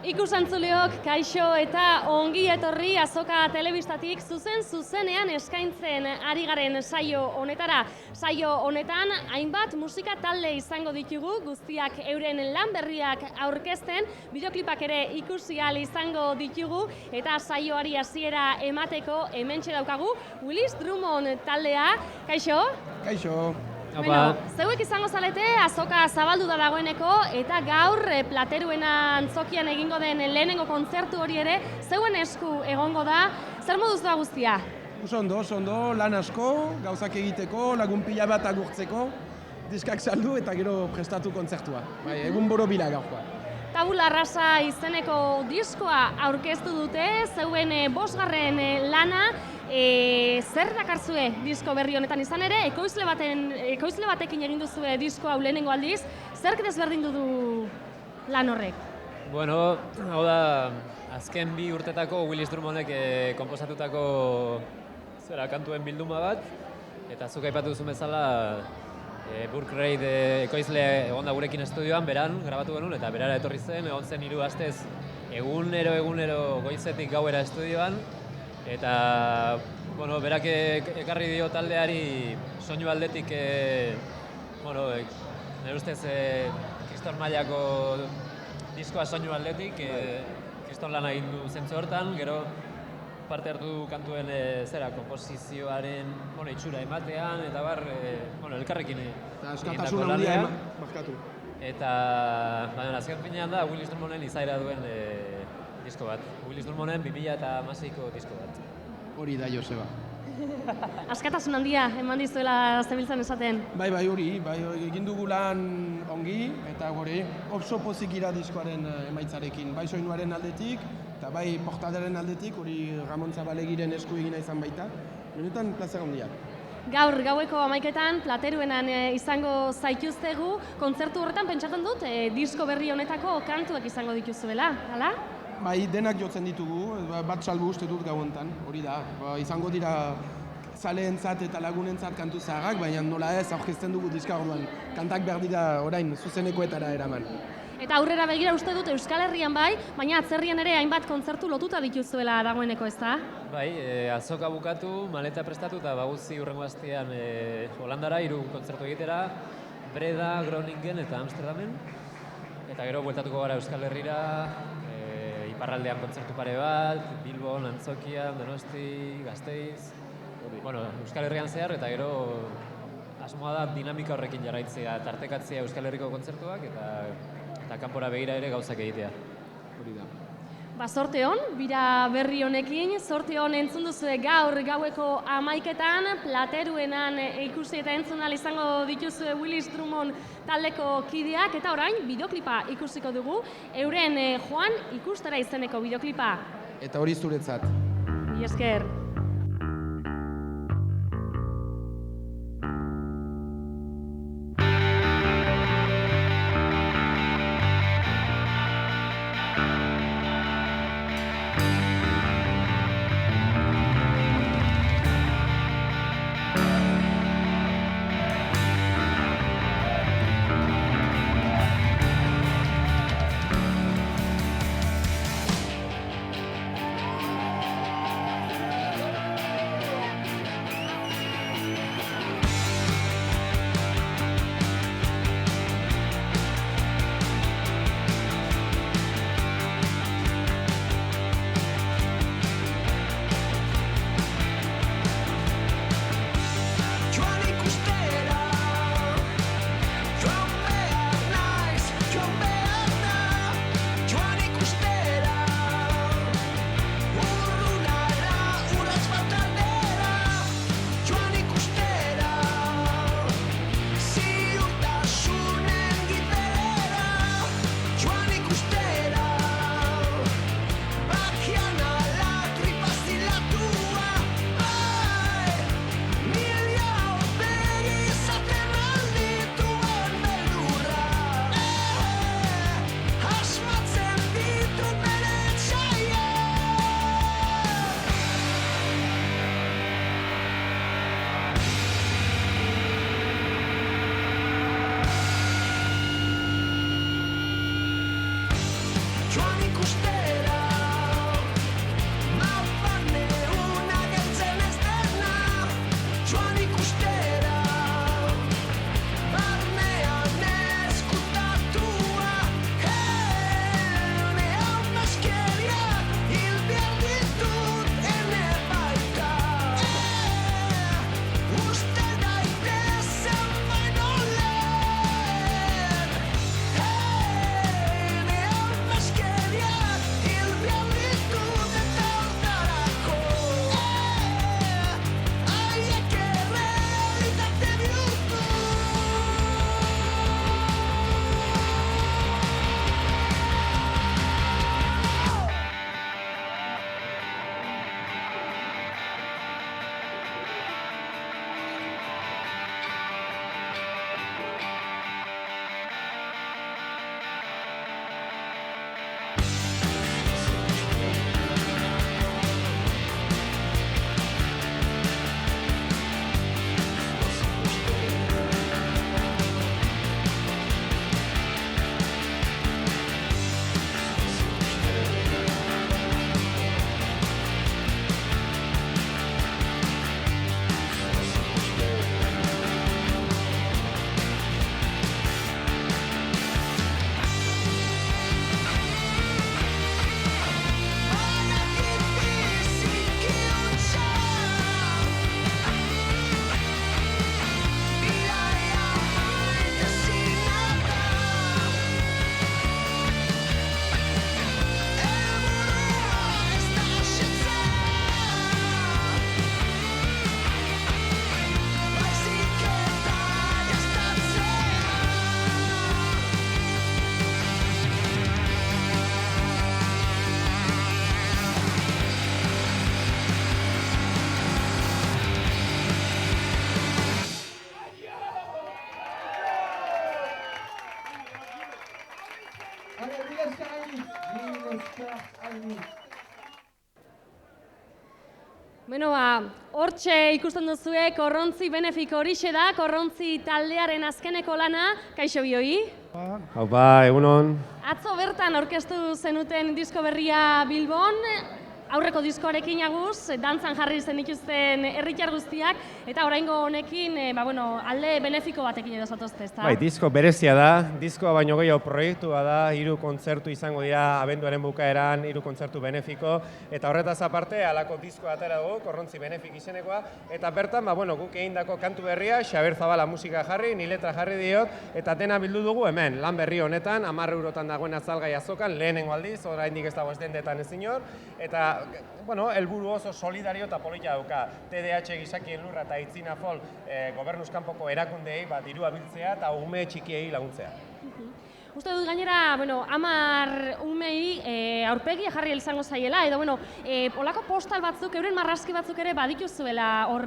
Ikusantzuleok, kaixo eta ongi etorri Azoka telebistatik zuzenean eskaintzen ari garen saio honetara. Saio honetan hainbat musika talde izango ditugu, guztiak euren lan berriak aurkezten, bideoklipak ere ikusi ahal izango ditugu eta saioari hasiera emateko hementxe daukagu Willis Drummond taldea. Kaixo? Kaixo. Bueno, zeuek izango zalete Azoka zabaldu da dagoeneko eta gaur Plateruena antzokian egingo den lehenengo kontzertu hori ere zeuen esku egongo da. Zer moduz da guztia? Oso ondo, lan asko, gauzak egiteko, lagun pila bat agurtzeko, diskak saldu eta gero prestatu kontzertua. Bai, egun borobila gaurkoa. Tabula rasa izeneko diskoa aurkeztu dute, zeuen 5. lana. Zer dakarzue disko berri honetan izan ere, ekoizle batekin egin duzue disko hau lehenengo aldiz, zerk desberdindu du lan horrek? Bueno, hau da, azken 2 urtetako Willis Drummondek konposatutako kantuen bilduma bat, eta zuk aipatu duzun bezala Burke Reid ekoizle egon da gurekin estudioan, beran grabatu genuen, eta berara etorri zen, egon zen 3 astez egunero goizetik gauera estudioan, eta bueno, berak ekarri dio taldeari soinu aldetik, nire ustez kriston mailako diskoa soinu aldetik, kriston lana egin du zentzu hortan, gero parte hartu kantuen komposizioaren itxura ematean, eta elkarrekin askatasun handia markatu. Eta azken finean da Willis Drummonden izaera duen disko bat. Willis Drummonden 2016ko disko bat. Hori da Joseba. Askatasun handia eman dizuela zebiltzan esaten. Bai, hori, egin dugu lan ongi, eta gure oso pozik gira diskoaren emaitzarekin, bai soinuaren aldetik, eta bai portadaren aldetik, hori Ramon Zabalegiren esku egina izan baita, benetan plazer handia. Gaur gaueko 11etan Plateruenan izango zaituztegu, kontzertu horretan pentsatzen dut disko berri honetako kantuak izango dituzuela, hala? Bai, denak jotzen ditugu, bat salbu uste dut gau honetan, hori da. Izango dira zaleentzat eta lagunentzat kantu zaharrak, baina nola ez aurkezten dugu diska orduan. Kantak behar dira orain zuzenekoetara eraman. Eta aurrera begira uste dut Euskal Herrian bai, baina atzerrian ere hainbat kontzertu lotuta dituzuela dagoeneko, ezta? Bai, azoka bukatu, maleta prestatu eta baguzi hurrengo astean Holandara 3 kontzertu egitera, Breda, Groningen eta Amsterdamen. Eta gero bueltatuko gara Euskal Herrira, iparraldean kontzertu pare bat, Bilbon, Antzokian, Donosti, Gasteiz. Euskal Herrian zehar eta gero asmoa da dinamika horrekin jarraitzea, tartekatzea Euskal Herriko kontzertuak eta kanpora begira ere gauzak egitea. Hori da. Zorte hon, bira berri honekin, zorte hon entzun duzue gaur gaueko 11etan, Plateruenan ikusi eta entzun ahal izango dituzue Willis Drummond taldeko kideak, eta orain bideoklipa ikusiko dugu, euren Joan ikustera izeneko bideoklipa. Eta hori zuretzat. Mila esker. Bueno, hortxe ikusten duzue, Korrontzi Benefik horixe da, Korrontzi taldearen azkeneko lana, kaixo bioi? Haupa, egunon. Atzo bertan aurkeztu zenuten disko berria Bilbon, aurreko diskoarekin aguz, dantzan jarri zen dituzten herritar guztiak, eta oraingo honekin, alde benefiko batekin edo zatozte, ezta? Bai, disko berezia da, diskoa baino gehiago proiektua da, 3 kontzertu izango dira abenduaren bukaeran, 3 kontzertu benefiko, eta horretaz aparte, halako diskoa atera dugu, Korrontzi Benefik izenekoa, eta bertan, guk egindako kantu berria, Xaber Zabala musika jarri, ni letra jarri diot, eta dena bildu dugu hemen, lan berri honetan, 10 eurotan dagoen azalgai azokan, lehenengo aldiz, oraindik ez dago ez dendetan ez inor, eta helburu oso solidario eta polita dauka. TDH gizakien lurra eta Aitzina Fol gobernuz kanpoko erakundeei dirua biltzea eta ume txikiei laguntzea. Uste dut gainera, 10 umei aurpegia jarri izango zaiela, edo olako postal batzuk, euren marrazki batzuk ere badituzuela hor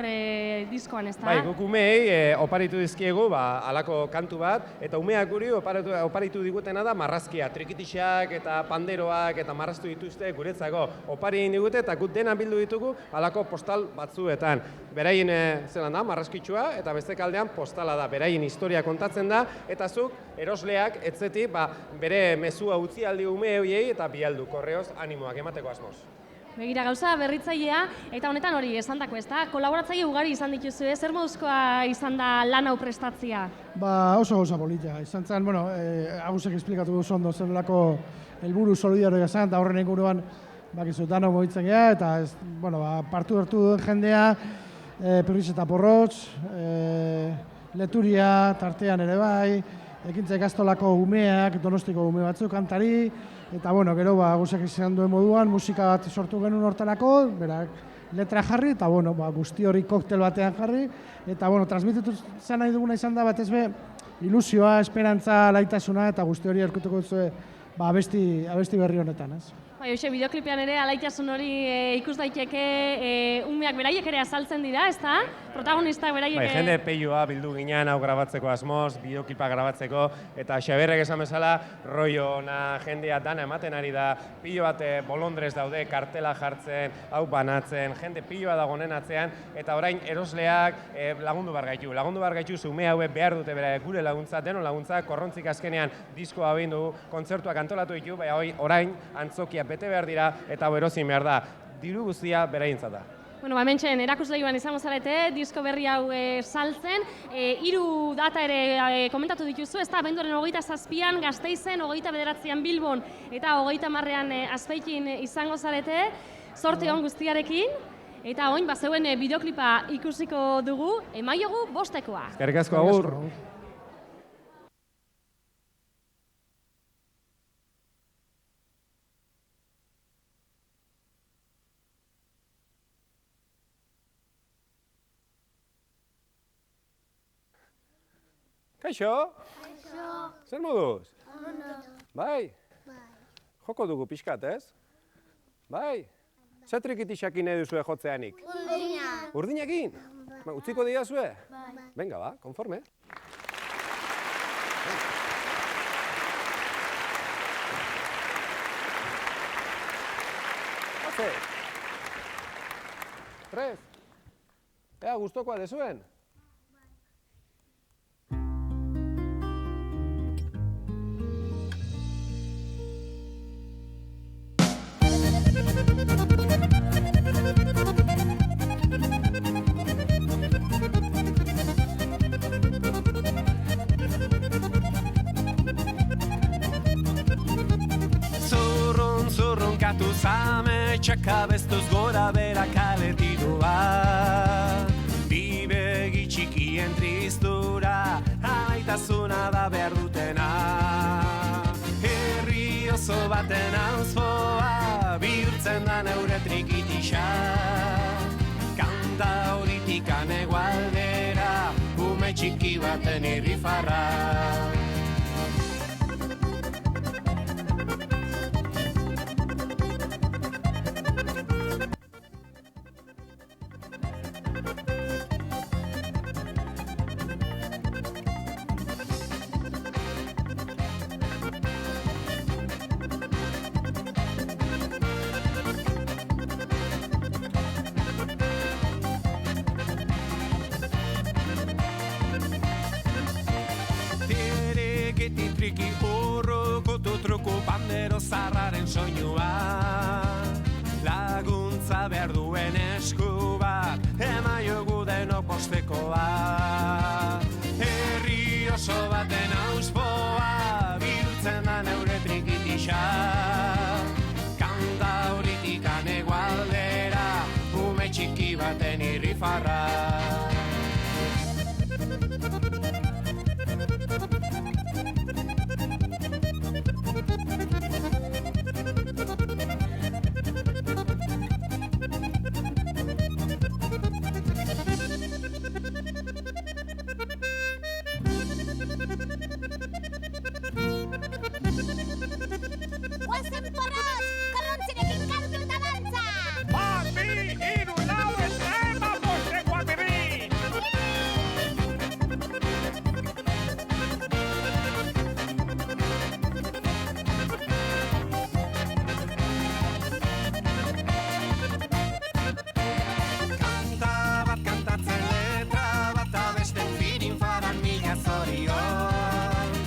diskoan, ezta? Bai, guk umei oparitu dizkiegu halako kantu bat, eta umeak guri oparitu digutena da marrazkia, trikitixak eta panderoak eta marraztu dituzte guretzako opari egin digute, eta guk dena bildu ditugu halako postal batzuetan. Beraien zelan da, marrazkitsua, eta beste kaldean postala da, beraien historia kontatzen da, eta zuk erosleak etzetik bere mezua utzi aldi ume horiei eta bialdu korreoz animoak emateko asmoz. Begira gauza berritzailea, eta honetan hori esandako, ezta? Kolaboratzaile ugari izan dituzu, zer moduzkoa izan da lan hau prestatzea? Oso gauza polita. Izan zen, Agusek esplikatu duzu ondo zelako helburu solidarioa zen, eta horren inguruan bakizu danok mugitzen gea, eta partu hartu duen jendea, Perriz eta Porrotz, Leturia, tartean ere bai, Ekintza Ikastolako umeak, Donostiko ume batzuk kantari, eta gero Agusek izan duen moduan musika bat sortu genuen hortarako, berak letra jarri, eta guzti hori koktel batean jarri, eta transmititu zan nahi duguna izan da batez be ilusioa, esperantza, laitasuna, eta guzti hori erkutuko duzue abesti berri honetan, ez? Hoxe, bideoklipean ere alaitasun hori ikus daiteke umeak beraiek ere azaltzen dira, ezta? Protagonistak beraiek... Jende peioa bildu ginean hau grabatzeko asmoz, bideoklipa grabatzeko, eta Xaberrek esan bezala, rollo ona jendea dana ematen ari da, pilo bat bolondrez daude, kartela jartzen, hau banatzen, jende piloa dago honen atzean, eta orain erosleak lagundu bar gaitu. Lagundu bar gaitu, ume hauek behar dute gure laguntza, denon laguntza, Korrontzik azkenean diskoa behin dugu, kontzertuak antolatu ditu, orain antzokia bete behar dira, eta erozin behar da, diru guztia beraientzat da. Hementxen erakusleiban izango zarete, disko berri hau saltzen, 3 data ere komentatu dituzu, ez da, abenduaren 27an Gasteizen, 29an Bilbon, eta 30ean Azpeitin izango zarete, zorte hon guztiarekin, eta oin, zeuen bideoklipa ikusiko dugu, emaiogu bostekoa. Eskerrik asko, agur! Kaixo? Kaixo. Zer moduz? Ondo. Bai? Bai. Joko dugu pixkat, ez? Bai? Zer trikitixakin nahi duzue jotzeanik? Urdinak. Urdinakin? Utziko didazue? Bai. Venga, konforme. Haze. 3. Ea, gustokoa dezuen? Zurrunkatu zame txakabestuz gora bera kaletidua, bi begi txikien tristura, alaitasuna da behar dutena. Herri oso baten auzpoa, bihurtzen da neure trikitixa, kanta horitikan egualdera, ume txiki baten irrifarra. triki urrukutu truku pandero zarraren soinua. Laguntza behar duen esku bat, emaiogu denok postekoa. Herri oso baten auspoa, bihurtzen da neure trikitisa. Kanta horitikan egualdera, ume txiki baten irrifarra. Guazen porrot, korrontzirekin kantu eta dantza! Bat, bi, hiru, lau, eta bostreko aterri! Kanta bat kantatzen letra bat abesten firin faran mila zorion.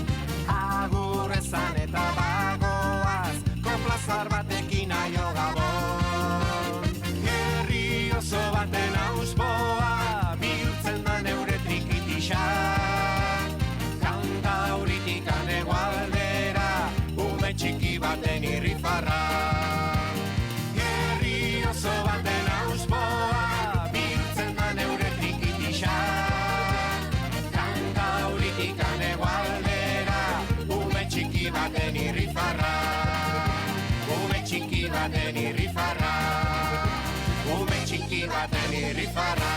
Agur esan eta bagoaz, koplazar batekin aio gabon. Herri oso baten auspoa, bihurtzen da neure trikitisa. Kanta horitikan egualdera, ume txiki baten irrifarra. Herri oso baten auspoa, bihurtzen da neure trikitisa. Kanta horitikan egualdera, ume txiki baten irrifarra. Ume txiki baten irrifarra. Ume txiki baten irrifarra.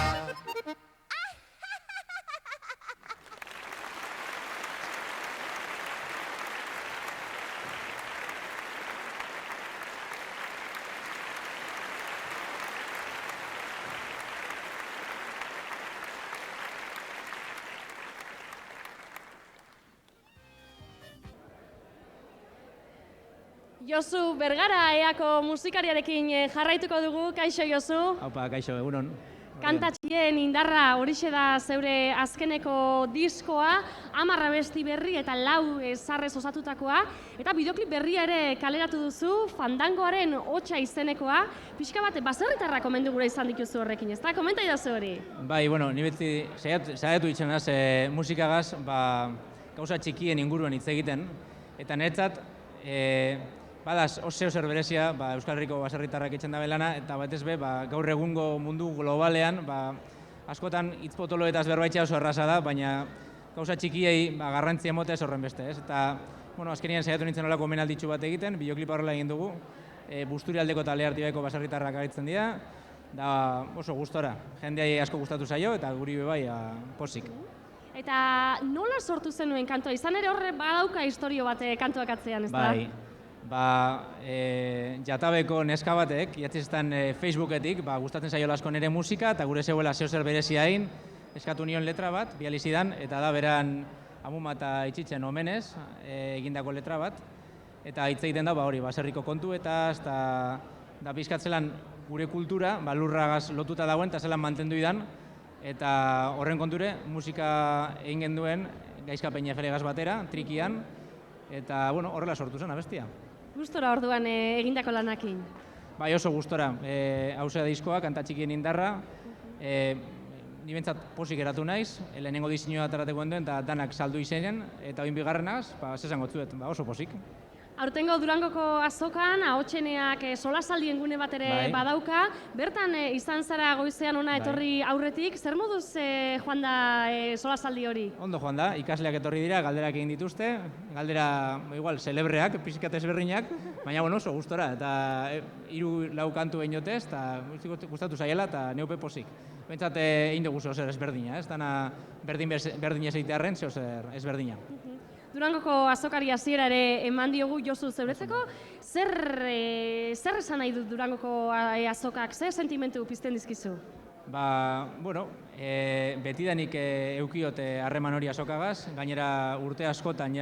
Josu Bergara eako musikariarekin jarraituko dugu, kaixo Josu. Haupa, kaixo, egunon. Kantatxien indarra horixe da zeure azkeneko diskoa, 10 abesti berri eta 4 zarrez osatutakoa, eta bideoklip berria ere kaleratu duzu, Fandangoaren hotsa izenekoa, pixka bat baserritarrak omendu gura izan dituzu horrekin, ezta? Komenta idazu hori. Bai, bueno, ni beti saiatu ditzen naz musikagaz, gauza txikien inguruan hitz egiten, eta niretzat, badaz, oso zer berezia, Euskal Herriko baserritarrak itzen da belana, eta batez be, gaur egungo mundu globalean, askotan hitz potoloetaz berbaitzea oso erraza da, baina gauza txikiei garrantzia emotea horren beste, ez? Eta, bueno, azkenean saiatu nintzen olako omenalditxu bat egiten, bideoklipa horrela egin dugu, Busturialdeko eta Leartibeko baserritarrak aritzen dira, da oso gustora, jendeai asko gustatu zaio, eta guri bai posik. Eta nola sortu zenuen kantua? Izan ere horre badauka historio bat kantuak atzean, ez da? Bai, Jatabeko neska batek, jatziztan Facebooketik, gustatzen zaio asko nire musika, eta gure zeuela zeozer berezia egin, eskatu nion letra bat, bializidan, eta da beran amuma eta itxitzen omenez, egindako letra bat, eta hitz egiten da hori, baserriko kontu eta da pizkat zelan gure kultura, lurragaz lotuta dagoen, eta zelan mantendu idan, eta horren konture, musika egin genduen, Gaizka Peña Felegaz batera, trikian, eta horrela sortu zen abestia. Gustora orduan egindako lanakin. Bai, oso gustora. Hauzea diskoa, kanta txikien indarra, ni bentsat posik eratu naiz, lehenengo diseinua atarateko duen, eta danak saldu izenen, eta oin bigarrenaz, zesango zuet, oso posik. Aurtengo Durangoko azokan, ahotseneak solasaldien gune bat ere badauka. Bertan izan zara goizean ona etorri aurretik, zer moduz joan da solasaldi hori? Ondo joan da, ikasleak etorri dira, galderak egin dituzte, galdera igual celebreak, pixkat ezberdinak, baina oso gustora, eta 3-4 kantu egin jotez, eta gustatu zaiela, eta neupe posik. Bentsat egin dugu zer ezberdina, ez dana berdin ez egitearren, zer ezberdina. Durangoko azokari hasiera ere eman diogu Josu zeuretzeko, zer esan nahi dut Durangoko azokak, zer sentimentu pizten dizkizu? Betidanik eukiot harreman hori azokagaz, gainera urte askotan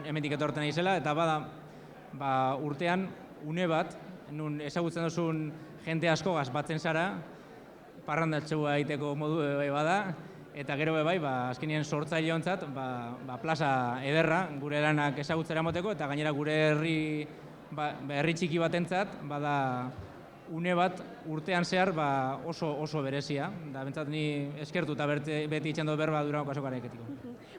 hemendik etorten naizela, eta urtean une bat, nun ezagutzen duzun jende askogaz batzen zara, parrandatxua egiteko modu bada, eta gero bai, azkenien sortzaileentzat plaza ederra gure lanak ezagutzera moteko, eta gainera gure herri txiki batentzat bada une bat urtean zehar oso berezia, da bentsat ni eskertu eta beti itxen dut berba Durangoko azokareketiko.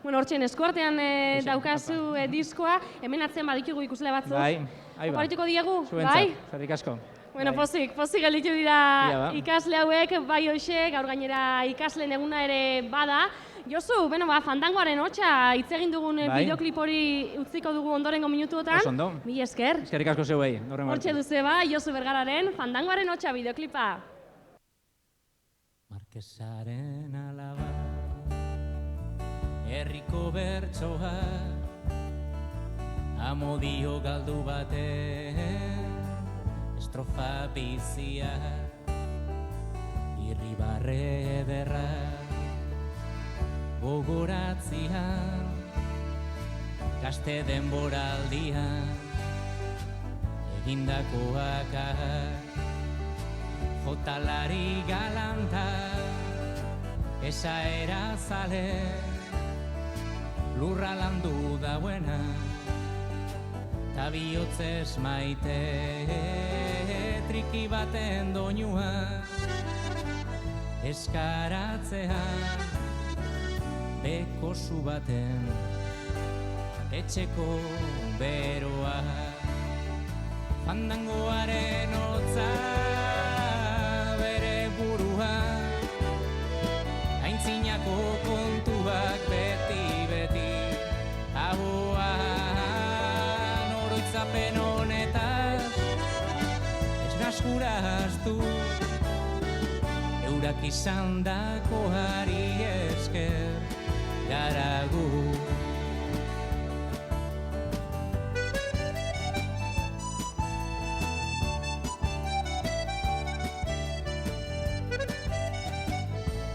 Bueno, hortxen, eskuartean daukazu diskoa, hemen atzen baditugu ikusle batzuk. Bai, Oparituko diegu, bai? zuentzat, zarrik asko. Bueno, pozik gelditu dira ikasle hauek, bai hoxe, gaur gainera ikasleen eguna ere bada. Josu, Fandangoaren hotxa hitz egin dugun bideoklip hori utziko dugu ondorengo minutuotan. Oso ondo. Mila esker. Eskerrik asko zeuei. Hortxe duzu Josu Bergararen Fandangoaren hotxa bideoklipa. Markesaren alaba, herriko bertsoa, amodio galdu baten, estrofa bizia, irribarre ederra, gogoratzian, gazte denboraldian, egindakoak jotalari galanta, esaera zale, lurra landu dauena, ta bihotzez maite, triki baten doinua, eskaratzean, bekosu baten, etxeko beroa, fandangoaren hotza, bere burua, aintzinako kontuak beti, ahoan oroitzapen honetaz, esnaskuraztu, eurak izandakoari esker garagu.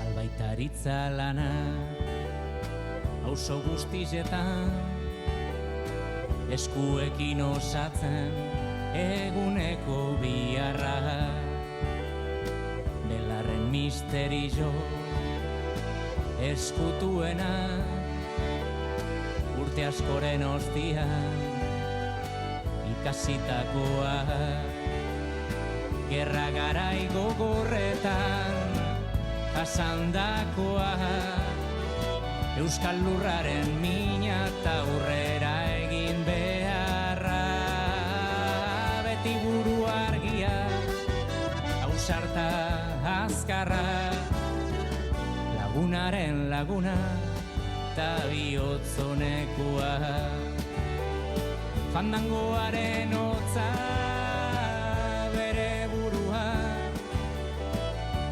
Albaitaritza lana, auzo guztietan, eskuekin osatzen eguneko biharra, belarren misterio eskutuena, urte askoren ostian ikasitakoa, gerra garai gogorretan jasandakoa, euskal lurraren mina eta aurrera egin beharra, beti buru argia, ausarta azkarra, lagunaren laguna eta bihotzonekua, fandangoaren hotza bere burua,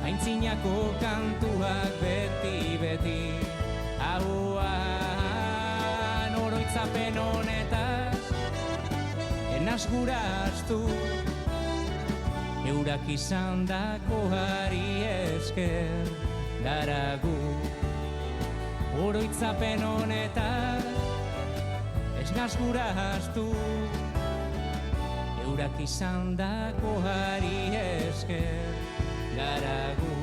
aintzinako kantuak beti, ahoan oroitzapen honetaz, enaz guraztu, eurak izandakoari esker garagu. Oroitzapen honetaz, esnaz guraztu, eurak izandakoari esker garagu.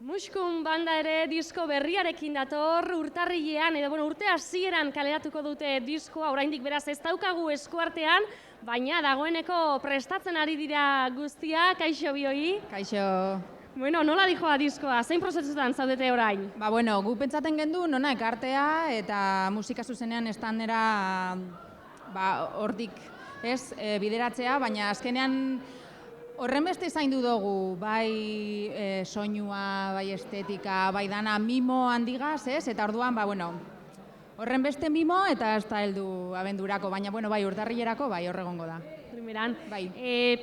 Muskun banda ere disko berriarekin dator, urtarrilean, urte hasieran kaleratuko dute diskoa, oraindik beraz ez daukagu eskuartean, baina dagoeneko prestatzen ari dira guztia, kaixo bioi? Kaixo. Nola dijoa diskoa, zein prozesutan zaudete orain? Gu pentsaten gendu nona ekartea eta musika zuzenean estandera hortik bideratzea, baina azkenean horren beste zaindu dugu, bai soinua, bai estetika, bai dana mimo handigaz, eta orduan, horren beste mimo eta ez da heldu abendurako, baina bai urtarrilerako bai horregongo da. Primeran,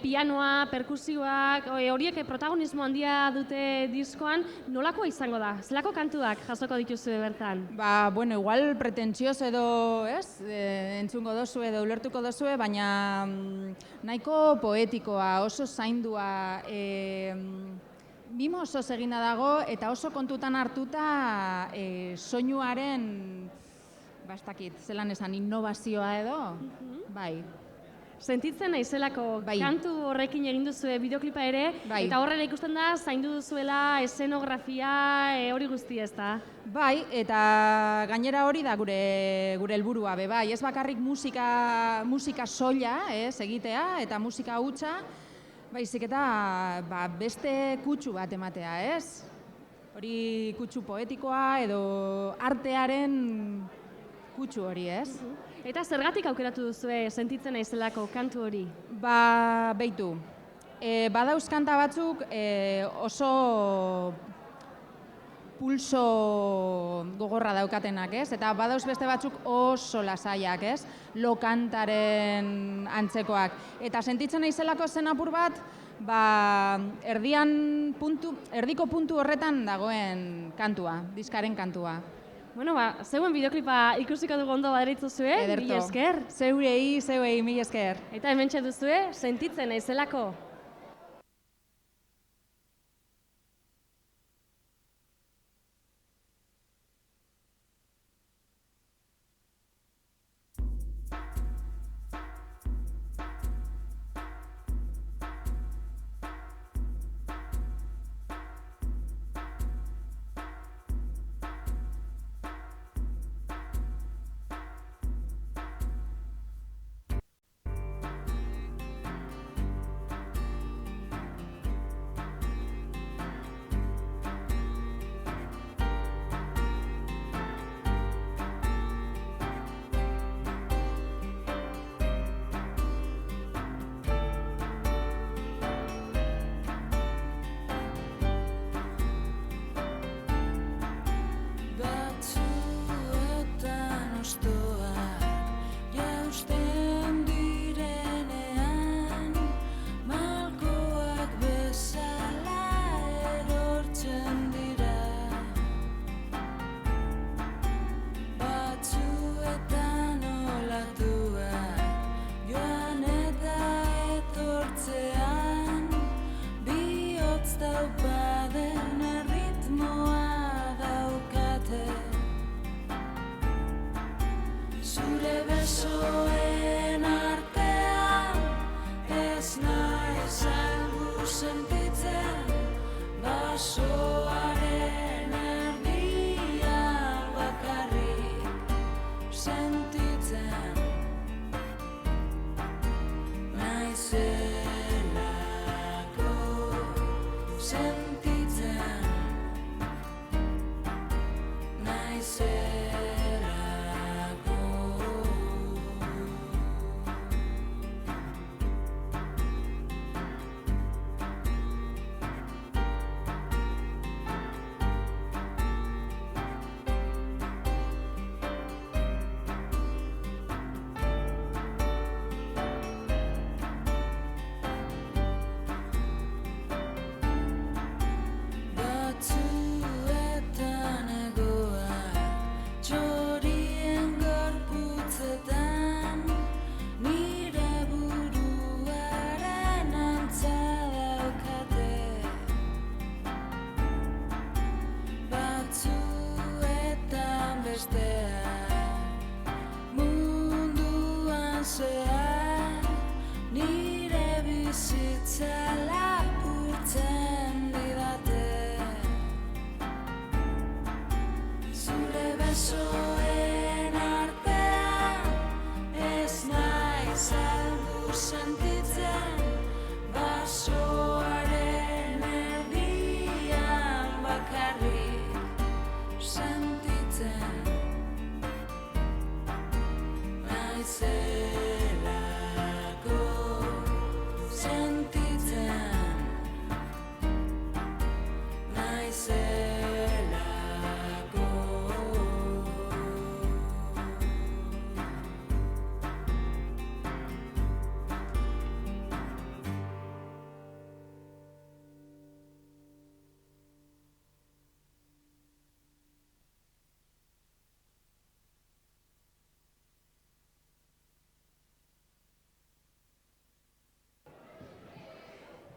pianoa, perkusioak, horiek protagonismo handia dute diskoan, nolakoa izango da? Zelako kantuak jasoko dituzu bertan? Igual pretentsioz edo, entzungo dozu edo ulertuko dozue, baina nahiko poetikoa, oso zaindua, Mimo oso egina dago eta oso kontutan hartuta soinuaren, ez dakit, zelan esan, innovazioa edo, bai. Sentitzen naizelako Bai. kantu horrekin egin duzue bideoklipa ere, Bai. eta horrela ikusten da, zaindu duzuela, eszenografia, hori guztia ez da. Bai, eta gainera hori da gure helburua be bai, ez bakarrik musika soila, egitea eta musika hutsa, baizik eta beste kutsu bat ematea, ez? Hori kutsu poetikoa edo artearen kutsu hori, ez? Eta zergatik aukeratu duzue sentitzen naizelako kantu hori? Beitu, badauz kanta batzuk oso pulso gogorra daukatenak, ez? Eta badauz beste batzuk oso lasaiak, ez? Lo kantaren antzekoak. Eta sentitzen naizelako zen apur bat, erdiko puntu horretan dagoen kantua, diskaren kantua. Bueno, zeuen bideoklipa ikusiko dugu ondo baderitzuzue, mila esker. Zeuei, mila esker. Eta hementxe duzue, sentitzen naizelako.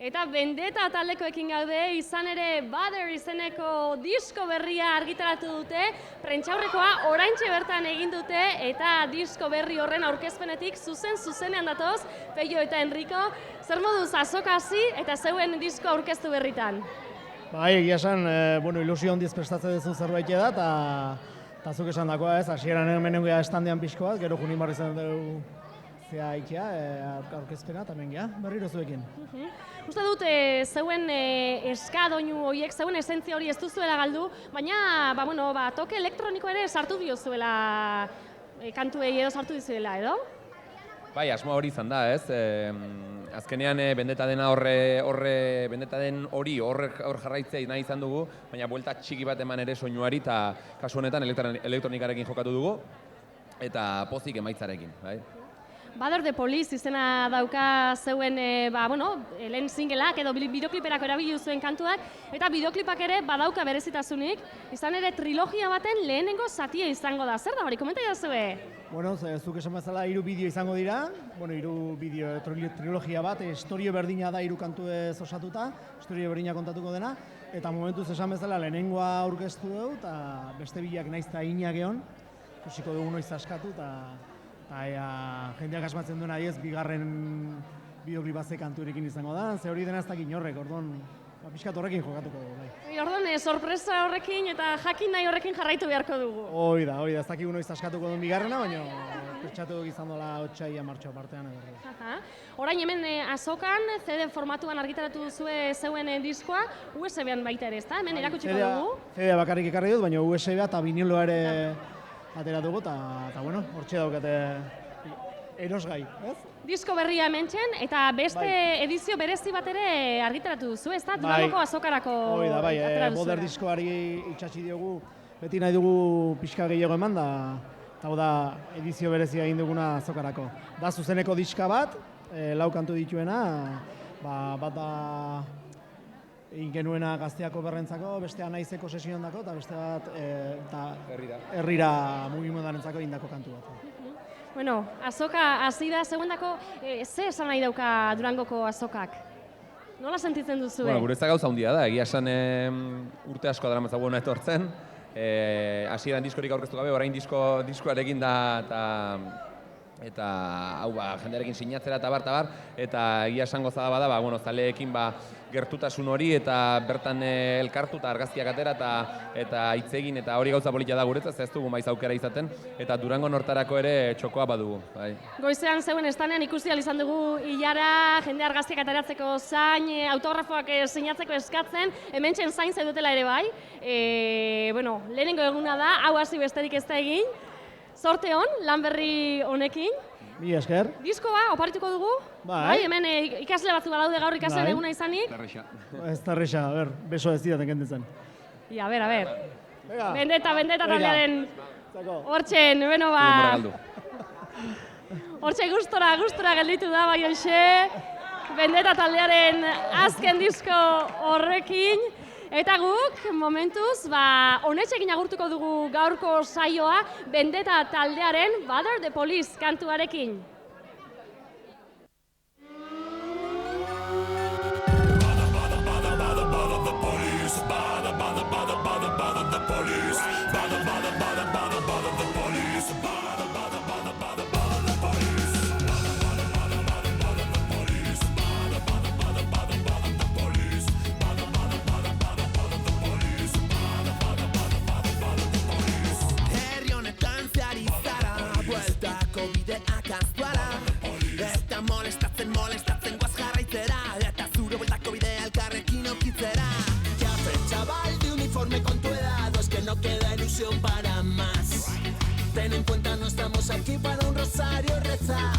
Eta Vendetta taldekoekin gaude, izan ere Butter izeneko disko berria argitaratu dute, prentsaurrekoa oraintxe bertan egin dute, eta disko berri horren aurkezpenetik zuzenean datoz, Peio eta Enrico, zer moduz azoka hasi eta zeuen disko aurkeztu berritan? Bai, egia esan, ilusio handiz prestatzen duzu zerbait da, eta zuk esan dakoa ez, hasieran hemen egia estandean pixko bat, gero junin barri zen dugu zea ikia, aurkezpena, eta hemen berriro zuekin. Uste dut, zeuen eska doinu horiek, zeuen esentzia hori ez duzuela galdu, baina toke elektroniko ere sartu diozuela kantuei edo sartu dizuela, edo? Bai, asmo hori izan da, ez? Azkenean Vendetta dena Vendetta den hori hor jarraitzea nahi izan dugu, baina buelta txiki bat eman ere soinuari eta kasu honetan elektronikarekin jokatu dugu eta pozik emaitzarekin, bai? Butter the Police izena dauka zeuen, lehen singleak edo bideokliperako erabili zuen kantuak, eta bideoklipak ere badauka berezitasunik, izan ere trilogia baten lehenengo zatia izango da. Zer da hori, komenta jazue? Bueno, zuk esan bezala 3 bideo izango dira, 3 bideo trilogia bat, historio berdina da 3 kantuez osatuta, historio berdina kontatuko dena, eta momentuz esan bezala lehenengoa aurkeztu dugu, eta beste bilak naiz eta inak egon, ikusiko dugu noiz askatu, eta jendeak asmatzen duena bigarren bideoklip bat ze kanturekin izango da, ze hori dena ez dakit horrek, orduan pixkat horrekin jokatuko dugu. Orduan, sorpresa horrekin eta jakin nahi horrekin jarraitu beharko dugu. Hoi da, ez dakik noiz askatuko duen bigarrena, baina pertsatu izan dola otxaia martxoa partean edo. Orain hemen azokan, CD formatuan argitaratu duzue zeuen diskoa, USB-an baita ere, ezta? Hemen erakutsiko dugu. CD bakarrik ekarri dut, baina USB-a eta viniloa ere atera dugu, eta hortxe daukate erosgai, ez? Disko berria hementxen, eta beste edizio berezi bat ere argitaratu duzu, ez da? Durangoko azokarako atera duzuela. Boder diskoari itxatxi diogu, beti nahi dugu pixka gehiago eman, eta da edizio berezia egin duguna azokarako. Da zuzeneko diska bat, 4 kantu dituena, bat da egin genuena Gazteako berrentzako, bestea Naizeko sesioan dako, eta beste bat herrira mugimenduarentzako egindako kantu bat. Bueno, azoka hasi da, zegoendako, ze esan nahi dauka Durangoko azokak? Nola sentitzen duzu? Guretzat gauza handia da, egia esan urte asko daramatzagu hona etortzen, hasieran diskorik aurkeztu gabe, orain diskoarekin da, eta hau jendearekin sinatzera eta bar, eta egia esan gozada bada, zaleekin gertutasun hori eta bertan elkartu eta argazkiak atera eta hitz egin eta hori gauza polita da guretzat, ez dugu maiz aukera izaten, eta Durango nortarako ere txokoa badugu. Goizean zeuen estanean ikusi izan dugu hilara, jende argazkiak ateratzeko zain, autografoak sinatzeko eskatzen, hementxen zain zaudutela ere bai. Lehenengo eguna da, hau hasi besterik ez da egin. Zorte hon, lan berri honekin. Mila esker. Diskoa, oparituko dugu? Bai, hemen ikasle batzu badaude gaur ikasle eguna izanik. Ez tarrexa, beso ez didaten kentetzen. A ber. Vendetta taldearen hortxen, hortxe gustora gelditu da, bai hoxe. Vendetta taldearen azken disko horrekin. Eta guk, momentuz, honetxekin agurtuko dugu gaurko saioa Vendetta taldearen Butter the Police kantuarekin. Bideak aztuara, eta molestatzen guaz jarraitzera, eta zure bueltako bidea elkarrekin aukitzera. Ya fe, chaval de uniforme con tu edad, es que no queda ilusión para más. Ten en cuenta, no estamos aquí para un rosario rezar.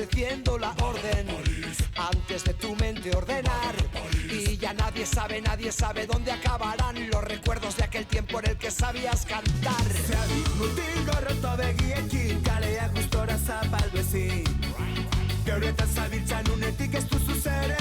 rompiendo la orden antes de tu mente ordenar. Y ya nadie sabe dónde acabarán los recuerdos de aquel tiempo en el que sabías cantar. Zerdi mutil gorroto begiekin kalea gustora zapaldu ezin. Geuretan zabiltzan unetik ez duzu zer